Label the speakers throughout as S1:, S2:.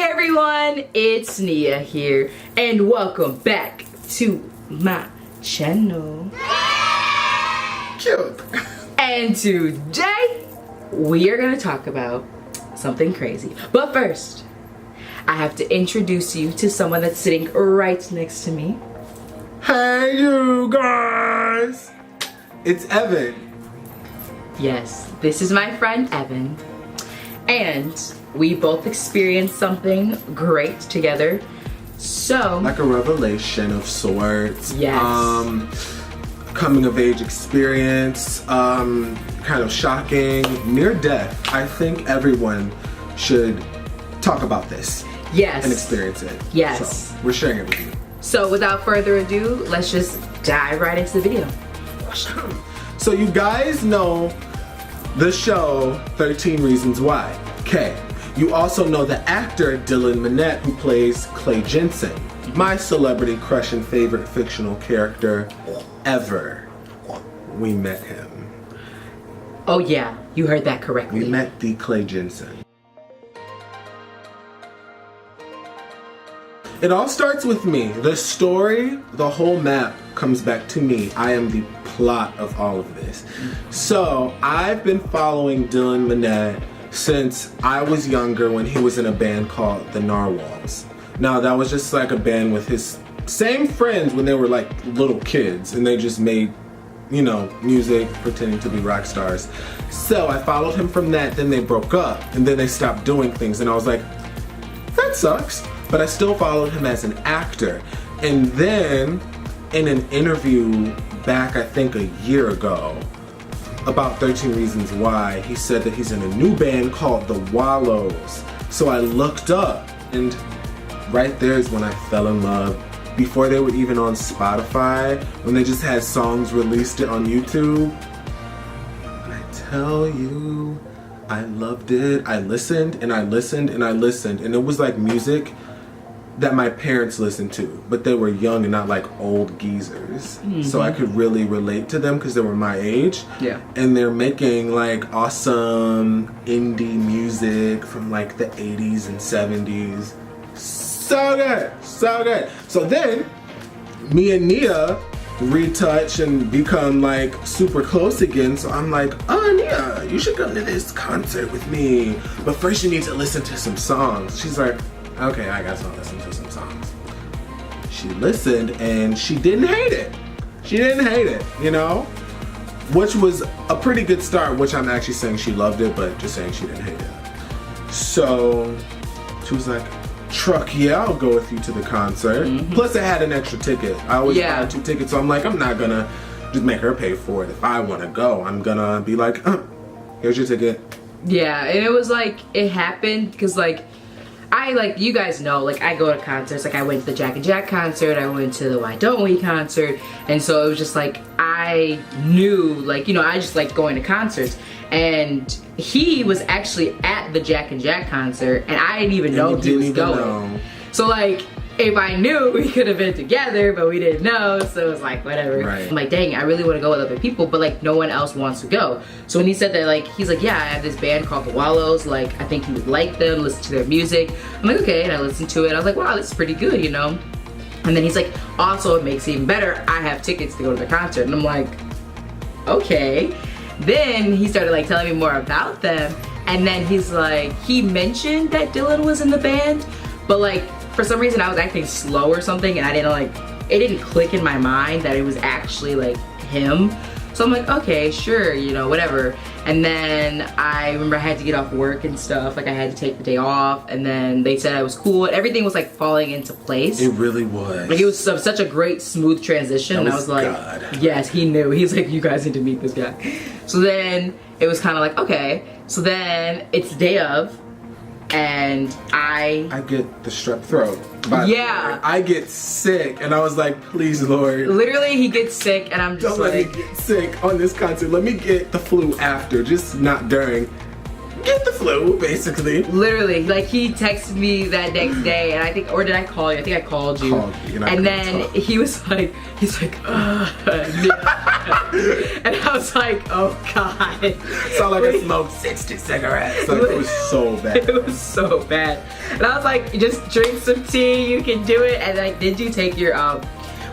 S1: everyone, it's Nia here, and welcome back to my channel.
S2: Cute.
S1: And today, we are going to talk about something crazy. But first, I have to introduce you to someone that's sitting right next to me.
S2: Hey you guys! It's Evan.
S1: Yes, this is my friend Evan. And we both experienced something great together. So
S2: like a revelation of sorts.
S1: Yes.
S2: Coming of age experience, kind of shocking, near death. I think everyone should talk about this.
S1: Yes.
S2: And experience it.
S1: Yes.
S2: So we're sharing it with you.
S1: So without further ado, let's just dive right into the video.
S2: So you guys know the show 13 Reasons Why. Okay. You also know the actor Dylan Minnette, who plays Clay Jensen, my celebrity crush and favorite fictional character ever. We met him.
S1: Oh yeah, you heard that correctly.
S2: We met the Clay Jensen. It all starts with me. The story, the whole map comes back to me. I am the plot of all of this. So I've been following Dylan Minnette since I was younger, when he was in a band called the Narwhals. Now that was just like a band with his same friends when they were like little kids, and they just made, you know, music pretending to be rock stars. So I followed him from that, then they broke up, and then they stopped doing things, and I was like, that sucks. But I still followed him as an actor. And then in an interview back, I think a year ago, about 13 Reasons Why, he said that he's in a new band called the Wallows. So I looked up, and right there is when I fell in love. Before they were even on Spotify, when they just had songs released it on YouTube. I tell you, I loved it. I listened and I listened and I listened, and it was like music that my parents listened to, but they were young and not like old geezers. Mm-hmm. So I could really relate to them because they were my age.
S1: Yeah. And
S2: they're making like awesome indie music from like the 80s and 70s. So good, so good. So then, me and Nia retouch and become like super close again. So I'm like, oh Nia, you should come to this concert with me. But first you need to listen to some songs. She's like, okay, I guess I'll listen to some songs. She listened and she didn't hate it. She didn't hate it, you know? Which was a pretty good start, which I'm actually saying she loved it, but just saying she didn't hate it. So she was like, truck, yeah, I'll go with you to the concert. Mm-hmm. Plus I had an extra ticket. I always buy 2 tickets, so I'm like, I'm not gonna just make her pay for it. If I wanna go, I'm gonna be like, here's your ticket.
S1: Yeah, and it was like, it happened because like, you guys know, like I go to concerts, like I went to the Jack and Jack concert, I went to the Why Don't We concert, and so it was just like, I knew, like, you know, I just like going to concerts, and he was actually at the Jack and Jack concert, and I didn't even know he was going. So like, if I knew, we could have been together, but we didn't know, so it was like, whatever.
S2: Right.
S1: I'm like, dang, I really want to go with other people, but like, no one else wants to go. So when he said that, like, he's like, yeah, I have this band called the Wallows, like, I think you would like them, listen to their music. I'm like, okay, and I listened to it. I was like, wow, this is pretty good, you know? And then he's like, also, it makes it even better, I have tickets to go to the concert. And I'm like, okay. Then he started like telling me more about them, and then he's like, he mentioned that Dylan was in the band, but like, for some reason I was acting slow or something, and I didn't like, it didn't click in my mind that it was actually like him. So I'm like, okay, sure, you know, whatever. And then I remember I had to get off work and stuff, like I had to take the day off, and then they said I was cool, and everything was like falling into place.
S2: It really was.
S1: Like it was such a great smooth transition, and I was like, God. Yes, he knew. He's like, you guys need to meet this guy. So then it was kind of like, okay. So then it's the day of, and I
S2: get the strep throat.
S1: Yeah.
S2: I get sick, and I was like, please, Lord.
S1: Literally, he gets sick, and I'm just
S2: don't let me get sick on this concert. Let me get the flu after, just not during. get the flu, basically.
S1: Literally, like he texted me that next day, and I think, or did I call you? I think I called you. And then he was like, ugh. And I was like, oh God.
S2: Sound like I smoked 60 cigarettes. Like, it was so bad.
S1: It was so bad. And I was like, just drink some tea, you can do it. And like, did you take your,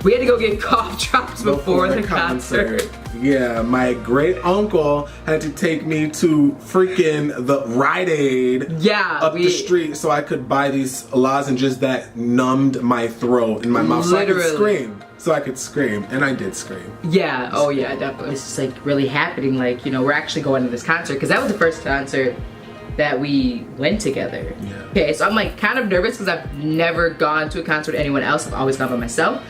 S1: we had to go get cough drops before the concert.
S2: Yeah, my great uncle had to take me to freaking the Rite Aid up the street so I could buy these lozenges that numbed my throat and my mouth so I could scream. So I could scream, and I did scream.
S1: Yeah, oh yeah, definitely. It's just like really happening, like, you know, we're actually going to this concert, because that was the first concert that we went together.
S2: Yeah.
S1: Okay, so I'm like kind of nervous because I've never gone to a concert with anyone else. I've always gone by myself.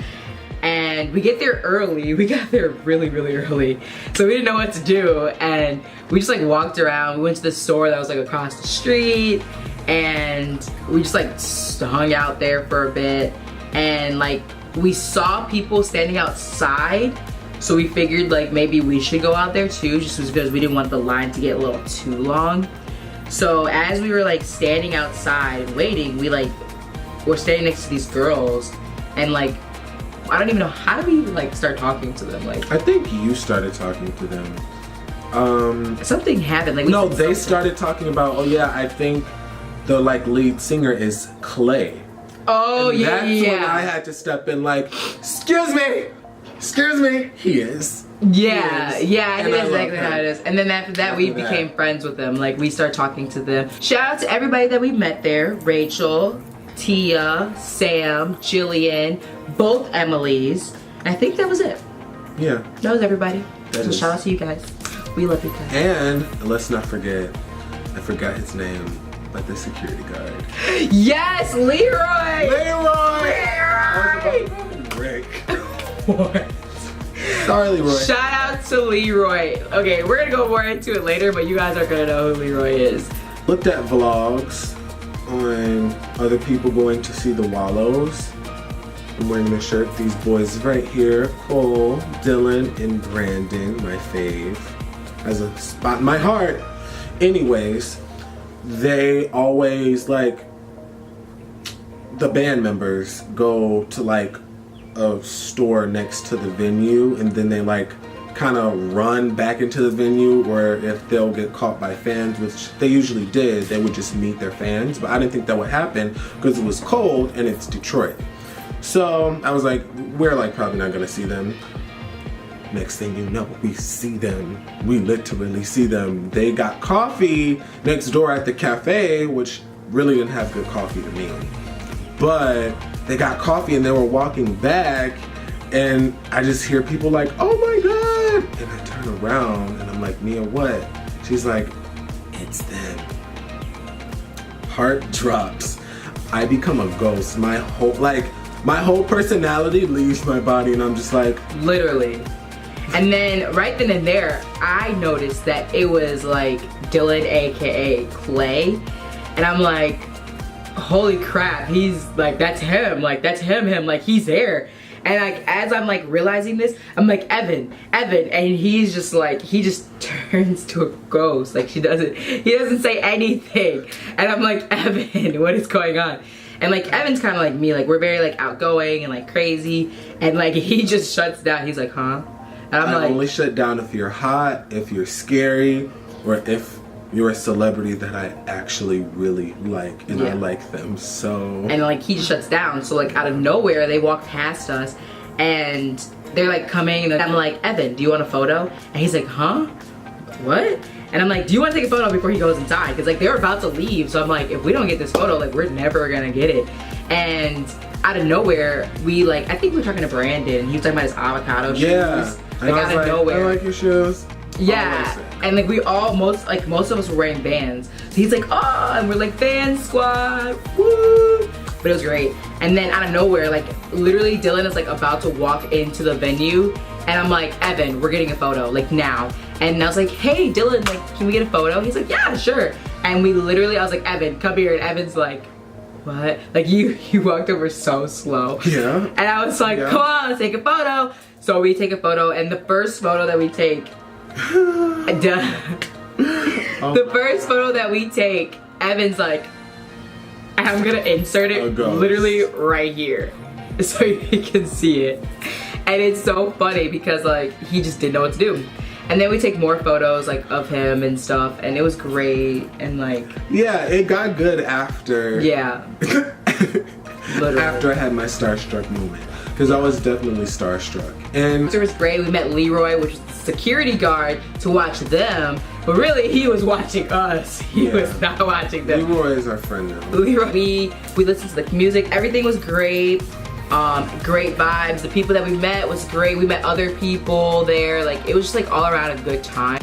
S1: And we get there early. We got there really, really early. So we didn't know what to do. And we just like walked around. We went to the store that was like across the street. And we just like hung out there for a bit. And like we saw people standing outside. So we figured like maybe we should go out there too, just because we didn't want the line to get a little too long. So as we were like standing outside and waiting, we like were standing next to these girls. And like, I don't even know, how do we like start talking to them? Like,
S2: I think you started talking to them.
S1: Something happened. Like,
S2: no, they started talking about, oh yeah, I think the like lead singer is Clay.
S1: Oh
S2: and
S1: yeah,
S2: that's when I had to step in like, excuse me, he is.
S1: Yeah, I think
S2: I
S1: that's exactly how it is. And then after that, we became friends with them. Like, we started talking to them. Shout out to everybody that we met there. Rachel, Tia, Sam, Jillian, both Emily's. And I think that was it.
S2: Yeah.
S1: That was everybody. So shout out to you guys. We love you guys.
S2: And let's not forget, I forgot his name, but the security guard.
S1: Yes, Leroy!
S2: Rick. What? Sorry, Leroy.
S1: Shout out to Leroy. Okay, we're gonna go more into it later, but you guys are gonna know who Leroy is.
S2: Looked at vlogs on other people going to see the Wallows. I'm wearing the shirt. These boys right here, Cole, Dylan, and Brandon, my fave, has a spot in my heart. Anyways, they always, like, the band members go to like a store next to the venue, and then they like kind of run back into the venue, or if they'll get caught by fans, which they usually did, they would just meet their fans. But I didn't think that would happen because it was cold and it's Detroit. So I was like, we're like probably not gonna see them. Next thing you know, we see them. We literally see them. They got coffee next door at the cafe, which really didn't have good coffee to me. But they got coffee and they were walking back, and I just hear people like, oh my God. And I turn around and I'm like, Mia, what? She's like, it's them. Heart drops. I become a ghost. My whole personality leaves my body, and I'm just like,
S1: literally. And then right then and there, I noticed that it was like Dylan, a.k.a. Clay. And I'm like, holy crap, he's like, that's him, like he's there. And like, as I'm like realizing this, I'm like, Evan, and he's just like, he just turns to a ghost. Like, he doesn't say anything. And I'm like, Evan, what is going on? And like, Evan's kind of like me, like we're very like outgoing and like crazy. And like, he just shuts down. He's like, huh? And I'm like,
S2: only shut down if you're hot, if you're scary, or if you're a celebrity that I actually really like, and I like them, so. And
S1: like, he just shuts down. So like, out of nowhere, they walk past us, and they're like coming, and I'm like, Evan, do you want a photo? And he's like, huh? What? And I'm like, do you want to take a photo before he goes inside? Because like, they're about to leave, so I'm like, if we don't get this photo, like, we're never gonna get it. And out of nowhere, we like, I think we were talking to Brandon, and he was talking about his avocado shoes.
S2: Yeah.
S1: Like, out of nowhere.
S2: I like your shoes.
S1: Yeah, and like most of us were wearing Vans. So he's like, oh, and we're like, Van Squad, woo! But it was great. And then out of nowhere, like literally Dylan is like about to walk into the venue, and I'm like, Evan, we're getting a photo, like now. And I was like, hey Dylan, like, can we get a photo? He's like, yeah, sure. And we literally, I was like, Evan, come here. And Evan's like, what? Like, you walked over so slow.
S2: Yeah.
S1: And I was like, come on, let's take a photo. So we take a photo, and the first photo that we take, The first photo that we take, Evan's like, I'm gonna insert it literally right here so you can see it. And it's so funny because like he just didn't know what to do. And then we take more photos like of him and stuff, and it was great. And like,
S2: yeah, it got good after.
S1: Yeah.
S2: After I had my starstruck moment, because I was definitely starstruck. And
S1: it was great. We met Leroy, which was the security guard, to watch them, but really he was watching us. He was not watching them.
S2: Leroy is our friend now.
S1: Leroy, we listened to the music. Everything was great. Great vibes. The people that we met was great. We met other people there. Like, it was just like all around a good time.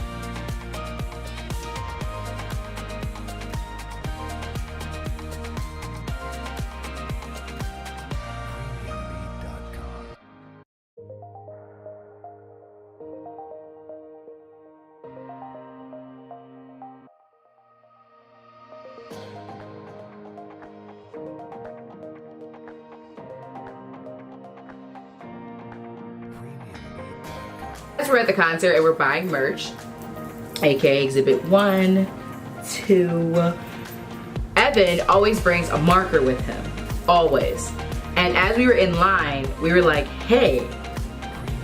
S1: We're at the concert and we're buying merch, a.k.a. Exhibit 1, 2. Evan always brings a marker with him, always. And as we were in line, we were like, hey,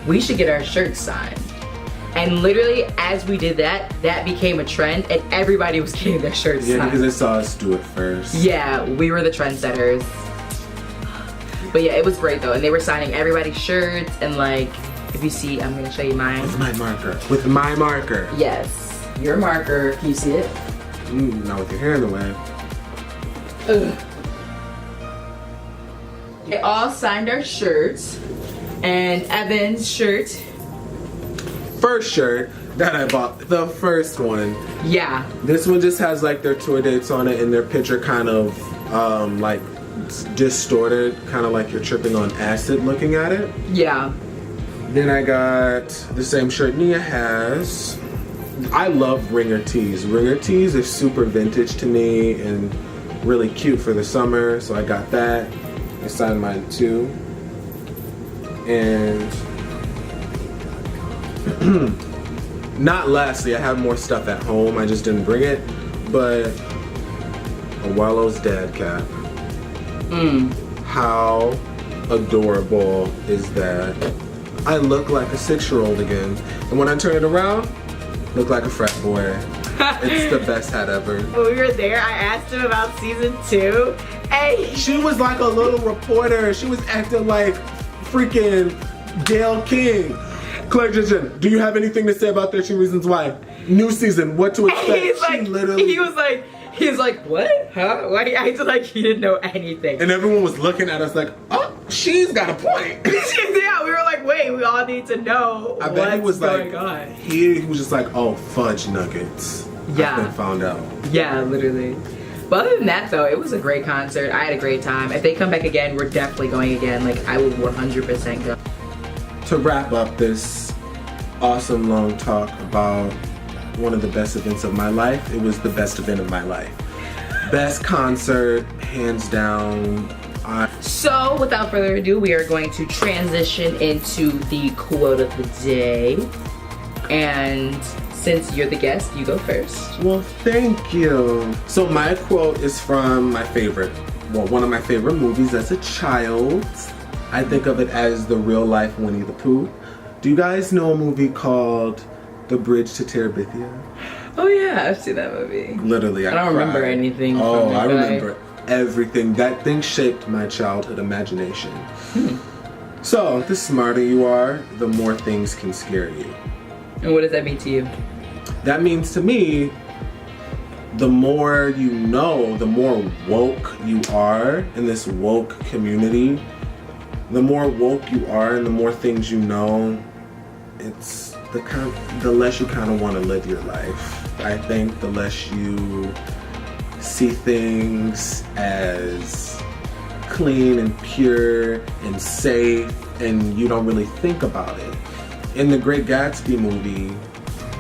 S1: we should get our shirts signed. And literally, as we did that, that became a trend and everybody was getting their shirts signed.
S2: Yeah, because they saw us do it first.
S1: Yeah, we were the trendsetters. But yeah, it was great though. And they were signing everybody's shirts and like, if you see, I'm gonna show you mine.
S2: With my marker. With my marker.
S1: Yes, your marker. Can you see it?
S2: Not with your hair in the way.
S1: Ugh. They all signed our shirts, and Evan's shirt.
S2: First shirt that I bought, the first one.
S1: Yeah.
S2: This one just has like their tour dates on it and their picture kind of like distorted, kind of like you're tripping on acid looking at it.
S1: Yeah.
S2: Then I got the same shirt Nia has. I love ringer tees. Ringer tees are super vintage to me and really cute for the summer, so I got that. I signed mine too. And not lastly, I have more stuff at home. I just didn't bring it, but a Wallows dad cap. How adorable is that? I look like a 6-year-old again. And when I turn it around, look like a frat boy. It's the best hat ever.
S1: When we were there, I asked him about season 2. Hey.
S2: She was like a little reporter. She was acting like freaking Gayle King. Claire Jensen, do you have anything to say about 13 Reasons Why? New season, what to expect?
S1: He's like, he was like, what? Huh? Why do you act like he didn't know anything?
S2: And everyone was looking at us like, oh, she's got a point.
S1: Yeah, we were like, wait, we all need to know
S2: I bet he was
S1: going
S2: like,
S1: on.
S2: He was just like, oh, fudge nuggets.
S1: Yeah.
S2: I've been found out.
S1: Yeah, literally. But other than that though, it was a great concert. I had a great time. If they come back again, we're definitely going again. Like, I would 100% go.
S2: To wrap up this awesome long talk about one of the best events of my life, it was the best event of my life. Best concert, hands down.
S1: So without further ado, we are going to transition into the quote of the day. And since you're the guest, you go first.
S2: Well, thank you. So my quote is from my favorite, well, one of my favorite movies as a child. I think of it as the real life Winnie the Pooh. Do you guys know a movie called The Bridge to Terabithia?
S1: Oh yeah, I've seen that movie.
S2: Literally, I
S1: don't remember anything.
S2: Oh, I remember everything. That thing shaped my childhood imagination. So, the smarter you are, the more things can scare you.
S1: And what does that mean to you?
S2: That means to me, the more you know, the more woke you are in this woke community. The more woke you are and the more things you know, it's the less you kind of want to live your life. I think the less you see things as clean and pure and safe, and you don't really think about it. In the Great Gatsby movie,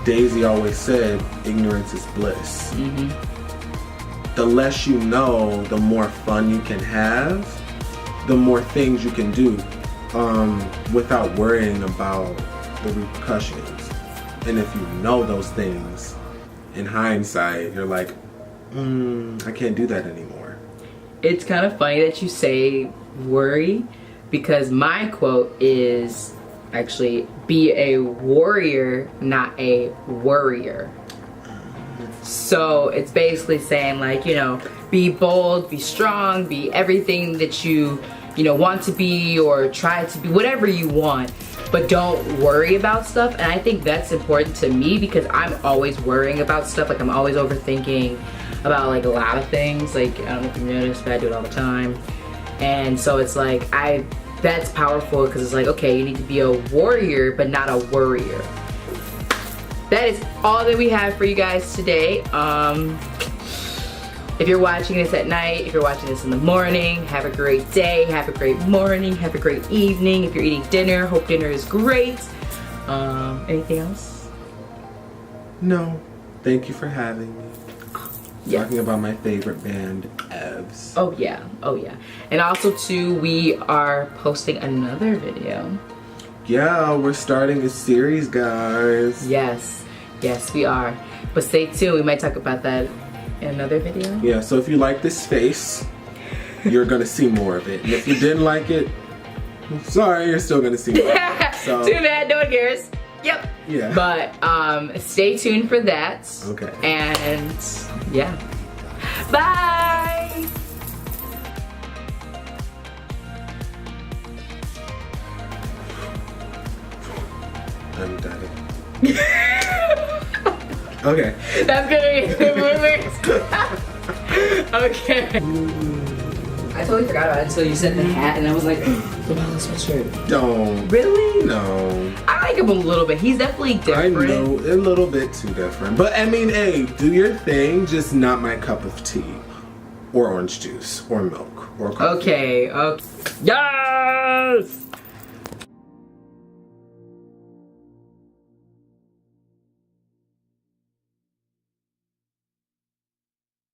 S2: Daisy always said, ignorance is bliss. The less you know, the more fun you can have, the more things you can do without worrying about the repercussions. And if you know those things in hindsight, you're like, I can't do that anymore.
S1: It's kind of funny that you say worry, because my quote is actually be a warrior, not a worrier. So it's basically saying, like, you know, be bold, be strong, be everything that you know, want to be or try to be, whatever you want, but don't worry about stuff. And I think that's important to me because I'm always worrying about stuff. Like, I'm always overthinking about like a lot of things. Like, I don't know if you noticed, but I do it all the time. And so it's like, that's powerful because it's like, okay, you need to be a warrior, but not a worrier. That is all that we have for you guys today. If you're watching this at night, if you're watching this in the morning, have a great day, have a great morning, have a great evening. If you're eating dinner, hope dinner is great. Anything else?
S2: No. Thank you for having me.
S1: Yeah.
S2: Talking about my favorite band, Evs.
S1: Oh yeah, oh yeah. And also too, we are posting another video.
S2: Yeah, we're starting a series, guys.
S1: Yes, yes we are. But stay tuned, we might talk about that in another video.
S2: Yeah, so if you like this face, you're gonna see more of it. And if you didn't like it, sorry, you're still gonna see more. So,
S1: too bad, no one cares. Yep.
S2: Yeah.
S1: But stay tuned for that.
S2: Okay.
S1: And yeah. Bye!
S2: I'm dying. Okay.
S1: That's gonna be the Okay. I totally forgot about it until you said the hat, and I was like, the Wallows sweatshirt.
S2: Don't.
S1: Really?
S2: No.
S1: I like him a little bit. He's definitely different.
S2: I know, a little bit too different. But I mean, hey, do your thing, just not my cup of tea. Or orange juice. Or milk. Or coffee.
S1: Okay, okay. Yes!